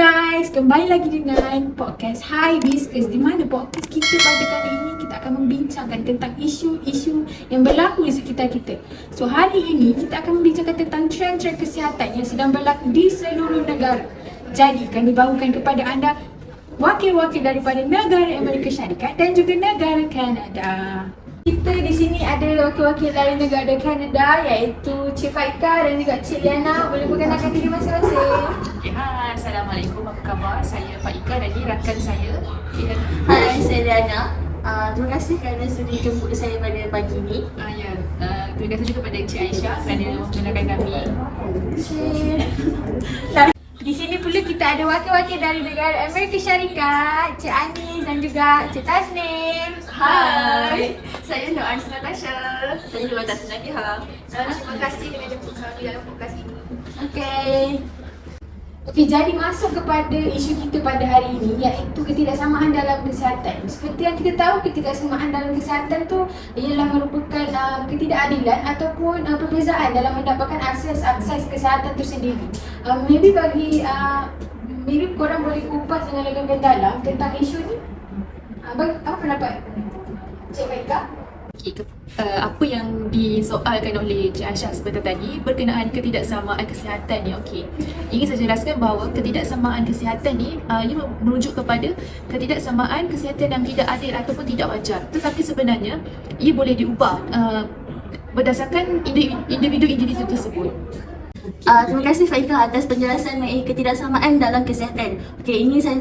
guys, kembali lagi dengan podcast Hi Biscuits, di mana podcast kita pada kali ini kita akan membincangkan tentang isu-isu yang berlaku di sekitar kita. So hari ini kita akan membincangkan tentang trend-trend kesihatan yang sedang berlaku di seluruh negara. Jadi kami bawakan kepada anda wakil-wakil daripada negara Amerika Syarikat dan juga negara Kanada. Kita di sini ada wakil-wakil dari negara Kanada iaitu Cik Faika dan juga Cik Liana. Boleh perkenalkan diri masing-masing. Hai, Assalamualaikum, apa khabar? Saya Faika dan ni rakan saya. Hai, saya Liana. Terima kasih kerana sudi jemput saya pada pagi ini. Terima kasih juga kepada Encik Aisyah kerana membenarkan kami. Di sini pula kita ada wakil-wakil dari negara Amerika Syarikat, Cik Anis dan juga Cik Tasnim. Hai, saya Nur Anis Natasha. Saya juga tak senang dia. Terima kasih kerana jemput kami dalam podcast ini. Okey, jadi masuk kepada isu kita pada hari ini iaitu ketidaksamaan dalam kesihatan. Seperti yang kita tahu, ketidaksamaan dalam kesihatan tu ialah merupakan ketidakadilan ataupun perbezaan dalam mendapatkan akses kesihatan tu sendiri. Maybe korang boleh kupas dengan lebih mendalam tentang isu ni. Apa pendapat Cik Faika? Apa yang disoalkan oleh Cik Aisyah sebentar tadi berkenaan ketidaksamaan kesihatan ni, ingin saya jelaskan bahawa ketidaksamaan kesihatan ni ia merujuk kepada ketidaksamaan kesihatan yang tidak adil ataupun tidak wajar. Tetapi sebenarnya ia boleh diubah berdasarkan individu-individu tersebut. Terima kasih Faika atas penjelasan mengenai ketidaksamaan dalam kesihatan. Okey, ini saya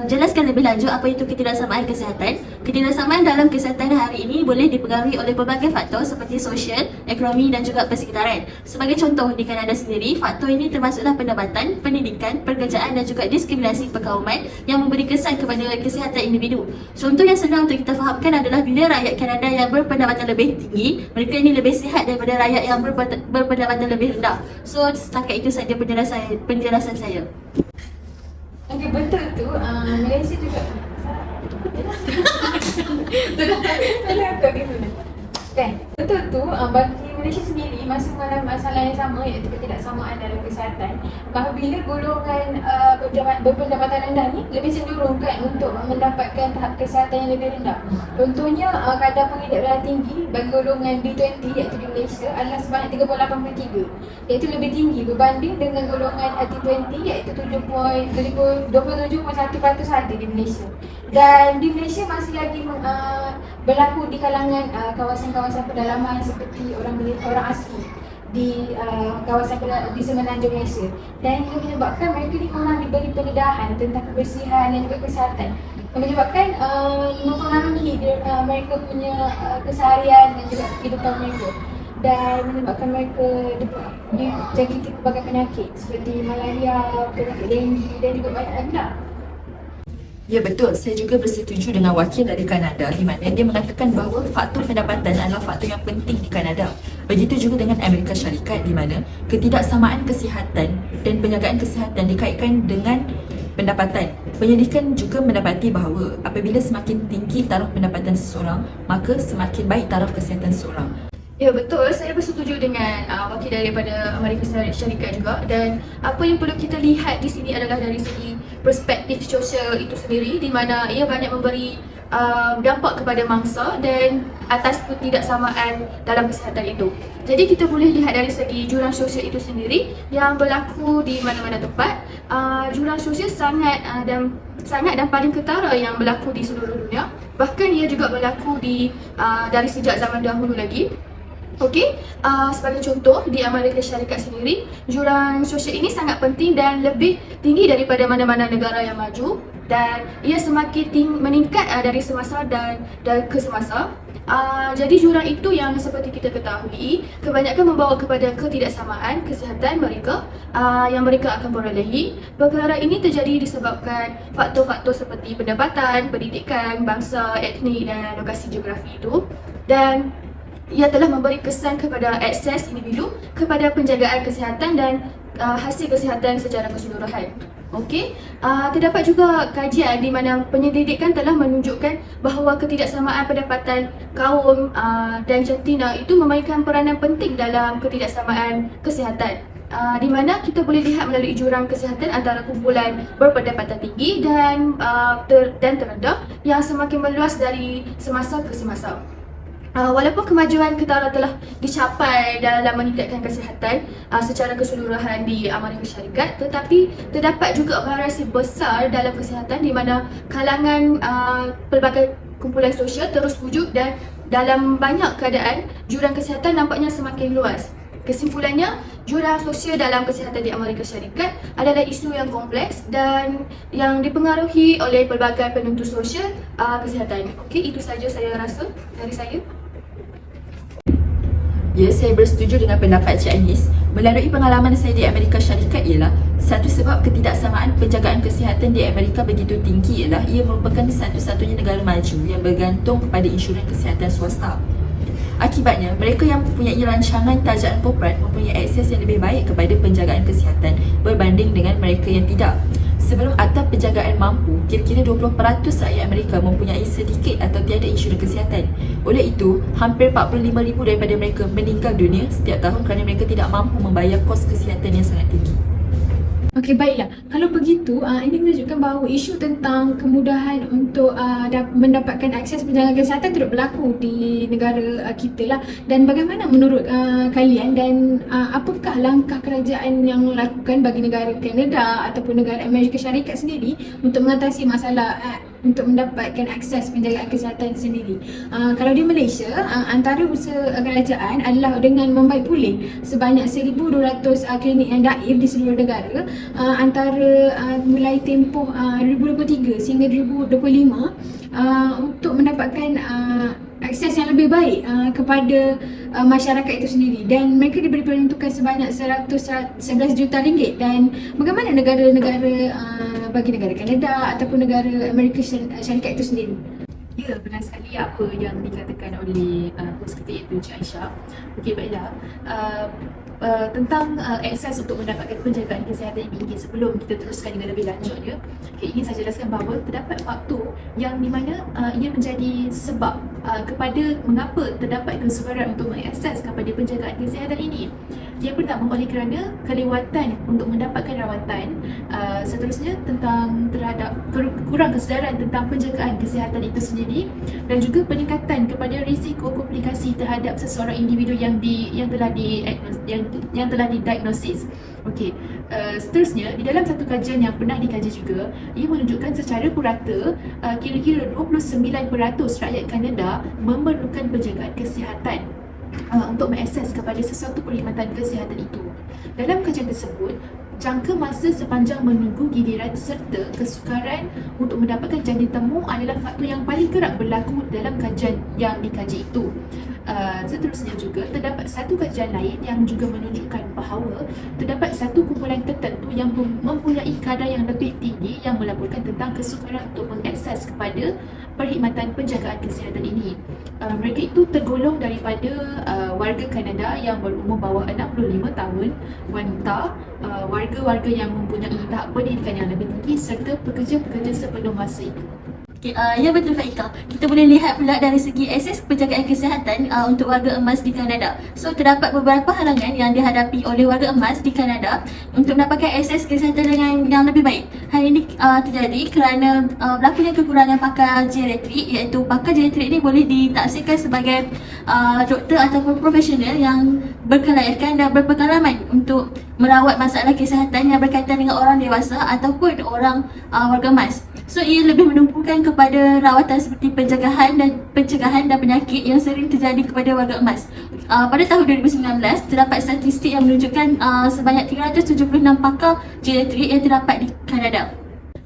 jelaskan lebih lanjut apa itu ketidaksamaan kesihatan. Ketidaksamaan dalam kesihatan hari ini boleh dipengaruhi oleh berbagai faktor seperti sosial, ekonomi dan juga persekitaran. Sebagai contoh di Kanada sendiri, faktor ini termasuklah pendapatan, pendidikan, pekerjaan dan juga diskriminasi perkauman yang memberi kesan kepada kesihatan individu. Contoh yang senang untuk kita fahamkan adalah bila rakyat Kanada yang berpendapatan lebih tinggi, mereka ini lebih sihat daripada rakyat yang berpendapatan lebih rendah. So setakat itu saja penjelasan saya. Okey, betul tu. Malaysia juga. Betul tu, bagi Malaysia sendiri masih mengalami masalah yang sama iaitu ketidaksamaan dalam kesihatan. Apabila golongan berpendapatan rendah ni lebih cenderung kan untuk mendapatkan tahap kesihatan yang lebih rendah. Contohnya kadar penghidupan tinggi bagi golongan D20 iaitu di Malaysia adalah sebanyak 38.3, iaitu lebih tinggi berbanding dengan golongan T20 iaitu 27.1% sahaja di Malaysia. Dan di Malaysia masih lagi berlaku di kalangan kawasan-kawasan pedalaman seperti orang asli di kawasan di semenanjung Malaysia, dan ini menyebabkan mereka ni kurang diberi pendedahan tentang kebersihan dan juga kesihatan, yang menyebabkan mempengaruhi mereka punya keseharian dan juga kehidupan mereka, dan menyebabkan mereka dijangkiti berbagai penyakit seperti malaria, penyakit denggi dan juga banyak lagi lah. Ya betul, saya juga bersetuju dengan wakil dari Kanada di mana dia mengatakan bahawa faktor pendapatan adalah faktor yang penting di Kanada. Begitu juga dengan Amerika Syarikat di mana ketidaksamaan kesihatan dan penjagaan kesihatan dikaitkan dengan pendapatan. Penyelidikan juga mendapati bahawa apabila semakin tinggi taraf pendapatan seseorang, maka semakin baik taraf kesihatan seseorang. Ya betul, saya bersetuju dengan wakil daripada Amerika Syarikat juga, dan apa yang perlu kita lihat di sini adalah dari segi perspektif sosial itu sendiri, di mana ia banyak memberi dampak kepada mangsa dan atas ketidaksamaan dalam kesihatan itu. Jadi kita boleh lihat dari segi jurang sosial itu sendiri yang berlaku di mana-mana tempat. Jurang sosial sangat dan paling ketara yang berlaku di seluruh dunia. Bahkan ia juga berlaku dari sejak zaman dahulu lagi. Okey, sebagai contoh di Amerika Syarikat sendiri, jurang sosial ini sangat penting dan lebih tinggi daripada mana-mana negara yang maju, dan ia semakin meningkat dari semasa dan ke semasa. Jadi jurang itu yang seperti kita ketahui kebanyakan membawa kepada ketidaksamaan kesihatan mereka yang mereka akan perolehi. Perkara ini terjadi disebabkan faktor-faktor seperti pendapatan, pendidikan, bangsa, etnik dan lokasi geografi itu, dan ia telah memberi kesan kepada akses individu kepada penjagaan kesihatan dan hasil kesihatan secara keseluruhan. Okey, terdapat juga kajian di mana penyelidikan telah menunjukkan bahawa ketidaksamaan pendapatan kaum dan jantina itu memainkan peranan penting dalam ketidaksamaan kesihatan. di mana kita boleh lihat melalui jurang kesihatan antara kumpulan berpendapatan tinggi dan terendah yang semakin meluas dari semasa ke semasa. Walaupun kemajuan ketara telah dicapai dalam meningkatkan kesihatan secara keseluruhan di Amerika Syarikat, tetapi terdapat juga variasi besar dalam kesihatan di mana kalangan pelbagai kumpulan sosial terus wujud dan dalam banyak keadaan jurang kesihatan nampaknya semakin luas. Kesimpulannya, jurang sosial dalam kesihatan di Amerika Syarikat adalah isu yang kompleks dan yang dipengaruhi oleh pelbagai penentu sosial kesihatan. Okey, itu saja saya rasa dari saya. Ya, saya bersetuju dengan pendapat Cik Anis. Melalui pengalaman saya di Amerika Syarikat ialah satu sebab ketidaksamaan penjagaan kesihatan di Amerika begitu tinggi ialah ia merupakan satu-satunya negara maju yang bergantung kepada insurans kesihatan swasta. Akibatnya, mereka yang mempunyai rancangan tajaan korporat mempunyai akses yang lebih baik kepada penjagaan kesihatan berbanding dengan mereka yang tidak. Sebelum Atap Penjagaan Mampu, kira-kira 20% rakyat Amerika mempunyai sedikit atau tiada insurans kesihatan. Oleh itu, hampir 45,000 daripada mereka meninggal dunia setiap tahun kerana mereka tidak mampu membayar kos kesihatan yang sangat tinggi. Okey, baiklah. Kalau begitu, ini menunjukkan bahawa isu tentang kemudahan untuk mendapatkan akses penjagaan kesihatan turut berlaku di negara kita lah. Dan bagaimana menurut kalian dan apakah langkah kerajaan yang lakukan bagi negara Kanada ataupun negara Amerika Syarikat sendiri untuk mengatasi masalah untuk mendapatkan akses penjagaan kesihatan sendiri? Kalau di Malaysia, antara usaha kerajaan adalah dengan membaik pulih sebanyak 1,200 klinik yang daif di seluruh negara antara mulai tempoh 2023 sehingga 2025 untuk mendapatkan akses yang lebih baik kepada masyarakat itu sendiri, dan mereka diberi peruntukan sebanyak 11 juta ringgit. Dan bagaimana negara-negara bagi negara Kanada ataupun negara Amerika Syarikat itu sendiri? Ya, benar sekali apa yang dikatakan oleh hos kita iaitu Cik Aisyah. Okey, baiklah. Tentang akses untuk mendapatkan penjagaan kesihatan ini, sebelum kita teruskan dengan lebih lanjutnya, ingin saya jelaskan bahawa terdapat faktor yang di mana ia menjadi sebab kepada mengapa terdapat kesukaran untuk mengakses kepada penjagaan kesihatan ini. Yang pertama, oleh kerana kelewatan untuk mendapatkan rawatan. Seterusnya, tentang terhadap kurang kesedaran tentang penjagaan kesihatan itu sendiri, dan juga peningkatan kepada risiko komplikasi terhadap seseorang individu yang telah didiagnosis. Okey, seterusnya, di dalam satu kajian yang pernah dikaji juga, ia menunjukkan secara purata kira-kira 29% rakyat Kanada memerlukan penjagaan kesihatan untuk mengakses kepada sesuatu perkhidmatan kesihatan itu. Dalam kajian tersebut, jangka masa sepanjang menunggu giliran serta kesukaran untuk mendapatkan janji temu adalah faktor yang paling kerap berlaku dalam kajian yang dikaji itu. Seterusnya juga, terdapat satu kajian lain yang juga menunjukkan bahawa terdapat satu kumpulan tertentu yang mempunyai kadar yang lebih tinggi yang melaporkan tentang kesukaran untuk mengakses kepada perkhidmatan penjagaan kesihatan ini. Mereka itu tergolong daripada warga Kanada yang berumur bawah 65 tahun, wanita, warga-warga yang mempunyai tahap pendidikan yang lebih tinggi serta pekerja-pekerja sepenuh masa itu. Okay, ya betul Faika. Kita boleh lihat pula dari segi akses penjagaan kesihatan untuk warga emas di Kanada. So terdapat beberapa halangan yang dihadapi oleh warga emas di Kanada untuk mendapatkan akses kesihatan dengan yang lebih baik. Hal ini terjadi kerana berlakunya kekurangan pakar geriatrik, iaitu pakar geriatrik ini boleh ditaksirkan sebagai doktor ataupun profesional yang berkelayakan dan berpengalaman untuk merawat masalah kesihatan yang berkaitan dengan orang dewasa ataupun orang warga emas. So ia lebih menumpukan kepada rawatan seperti pencegahan dan penyakit yang sering terjadi kepada warga emas. Pada tahun 2019, terdapat statistik yang menunjukkan sebanyak 376 pakar geriatrik yang terdapat di Kanada.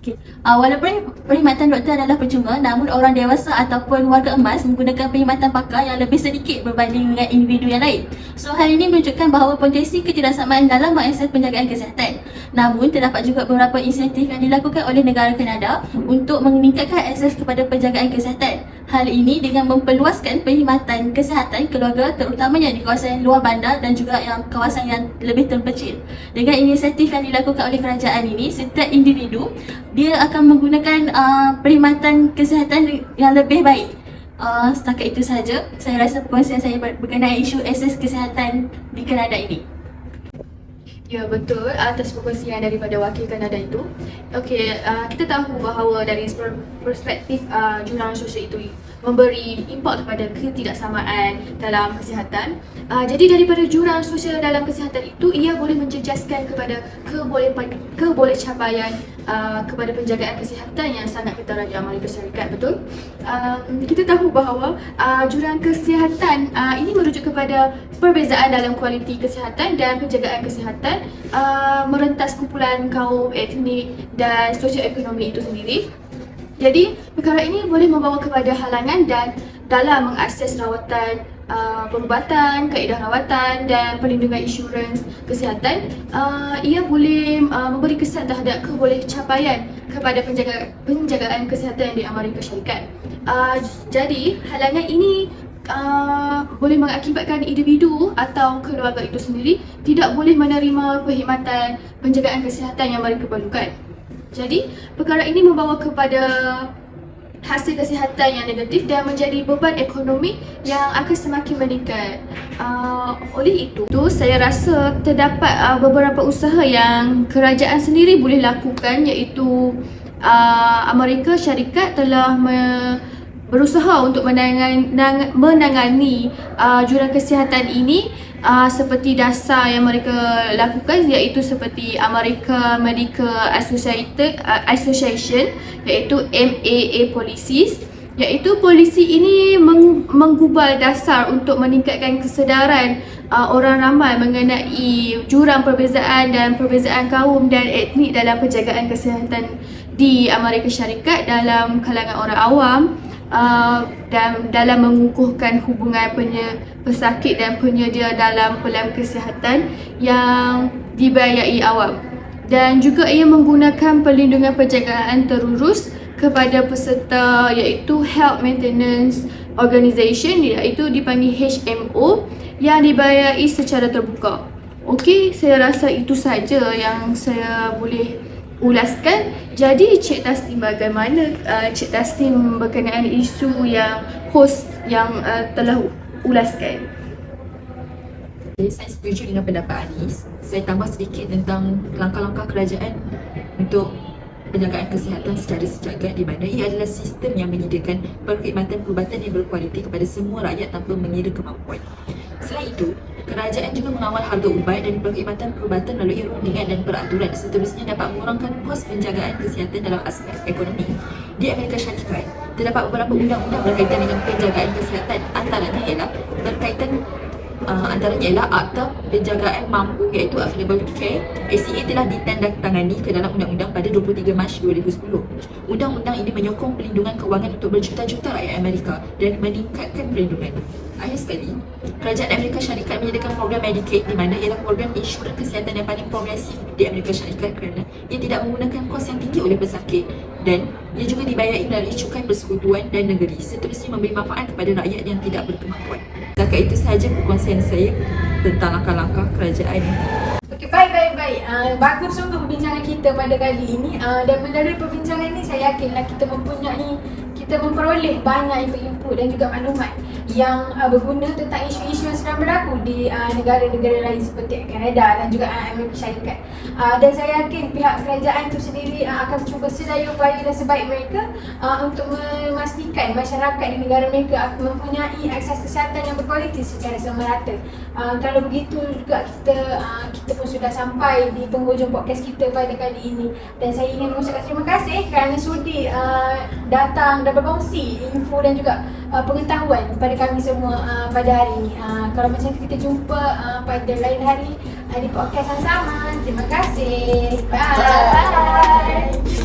Okay. Walaupun perkhidmatan doktor adalah percuma, namun orang dewasa ataupun warga emas menggunakan perkhidmatan pakar yang lebih sedikit berbanding dengan individu yang lain. So hal ini menunjukkan bahawa potensi ketidaksamaan dalam mengakses penjagaan kesihatan. Namun terdapat juga beberapa insentif yang dilakukan oleh negara Kanada untuk meningkatkan akses kepada penjagaan kesihatan. Hal ini dengan memperluaskan perkhidmatan kesihatan keluarga, terutamanya di kawasan luar bandar dan juga yang kawasan yang lebih terpencil. Dengan inisiatif yang dilakukan oleh kerajaan ini, setiap individu dia akan menggunakan perkhidmatan kesihatan yang lebih baik. Setakat itu saja saya rasa perkongsian saya berkenaan isu akses kesihatan di Kanada ini. Ya betul, atas perkongsian daripada wakil Kanada itu. Okey, kita tahu bahawa dari perspektif jurang sosial itu memberi impak kepada ketidaksamaan dalam kesihatan. Jadi daripada jurang sosial dalam kesihatan itu, ia boleh menjejaskan kepada kebolehcapaian kepada penjagaan kesihatan yang sangat ketara di Amerika Syarikat, betul? Kita tahu bahawa jurang kesihatan ini merujuk kepada perbezaan dalam kualiti kesihatan dan penjagaan kesihatan merentas kumpulan kaum, etnik dan sosioekonomi itu sendiri. Jadi, perkara ini boleh membawa kepada halangan dan dalam mengakses rawatan, perubatan, kaedah rawatan dan perlindungan insurans kesihatan. Ia boleh memberi kesan terhadap kebolehcapaian kepada penjagaan kesihatan di Amerika Syarikat. Jadi, halangan ini boleh mengakibatkan individu atau keluarga itu sendiri tidak boleh menerima perkhidmatan penjagaan kesihatan yang mereka perlukan. Jadi, perkara ini membawa kepada hasil kesihatan yang negatif dan menjadi beban ekonomi yang akan semakin meningkat. Oleh itu, saya rasa terdapat beberapa usaha yang kerajaan sendiri boleh lakukan, iaitu Amerika Syarikat telah berusaha untuk menangani jurang kesihatan ini seperti dasar yang mereka lakukan, iaitu seperti American Medical Association, iaitu MAA policies, iaitu polisi ini menggubal dasar untuk meningkatkan kesedaran orang ramai mengenai jurang perbezaan dan perbezaan kaum dan etnik dalam penjagaan kesihatan di Amerika Syarikat dalam kalangan orang awam, dan dalam mengukuhkan hubungan pesakit dan penyedia dalam pelan kesihatan yang dibiayai awam. Dan juga ia menggunakan perlindungan penjagaan terurus kepada peserta, iaitu Health Maintenance Organisation, iaitu dipanggil HMO, yang dibiayai secara terbuka. Okey, saya rasa itu saja yang saya boleh ulaskan. Jadi Cik Tasnim, bagaimana Cik Tasnim berkenaan isu yang host yang telah ulaskan? Jadi saya setuju dengan pendapat Anis. Saya tambah sedikit tentang langkah-langkah kerajaan untuk penjagaan kesihatan secara sejagat, di mana ia adalah sistem yang menyediakan perkhidmatan perubatan yang berkualiti kepada semua rakyat tanpa mengira kemampuan. Selain itu, kerajaan juga mengawal harga ubat dan perkhidmatan perubatan melalui rundingan dan peraturan seterusnya dapat mengurangkan kos penjagaan kesihatan dalam aspek ekonomi. Di Amerika Syarikat, terdapat beberapa undang-undang berkaitan dengan penjagaan kesihatan, antaranya ialah Akta Penjagaan Mampu, iaitu Affordable Care. ACA telah ditandatangani ke dalam undang-undang pada 23 Mac 2010. Undang-undang ini menyokong pelindungan kewangan untuk berjuta-juta rakyat Amerika dan meningkatkan perlindungan. Akhir sekali, kerajaan Amerika Syarikat menyediakan program Medicaid, di mana ialah program insurans kesihatan yang paling progresif di Amerika Syarikat kerana ia tidak menggunakan kos yang tinggi oleh pesakit dan ia juga dibayari melalui cukai persekutuan dan negeri, seterusnya memberi manfaat kepada rakyat yang tidak berkemampuan. Setakat itu sahaja perkongsian saya tentang langkah-langkah kerajaan. Okey, baik. Bagus sungguh perbincangan kita pada kali ini, dan melalui perbincangan ini saya yakinlah kita memperoleh banyak input dan juga maklumat yang berguna tentang isu-isu yang sedang berlaku di negara-negara lain seperti Kanada dan juga Amerika Syarikat. Dan saya yakin pihak kerajaan itu sendiri akan cuba sedaya upaya dan sebaik mereka untuk memastikan masyarakat di negara mereka mempunyai akses kesihatan yang berkualiti secara semerata. Kalau begitu juga kita pun sudah sampai di penghujung podcast kita pada kali ini, dan saya ingin mengucapkan terima kasih kerana sudi datang dan berkongsi info dan juga pengetahuan kepada kami semua pada hari ini. Kalau macam tu kita jumpa pada lain hari di podcast yang sama. Terima kasih. Bye.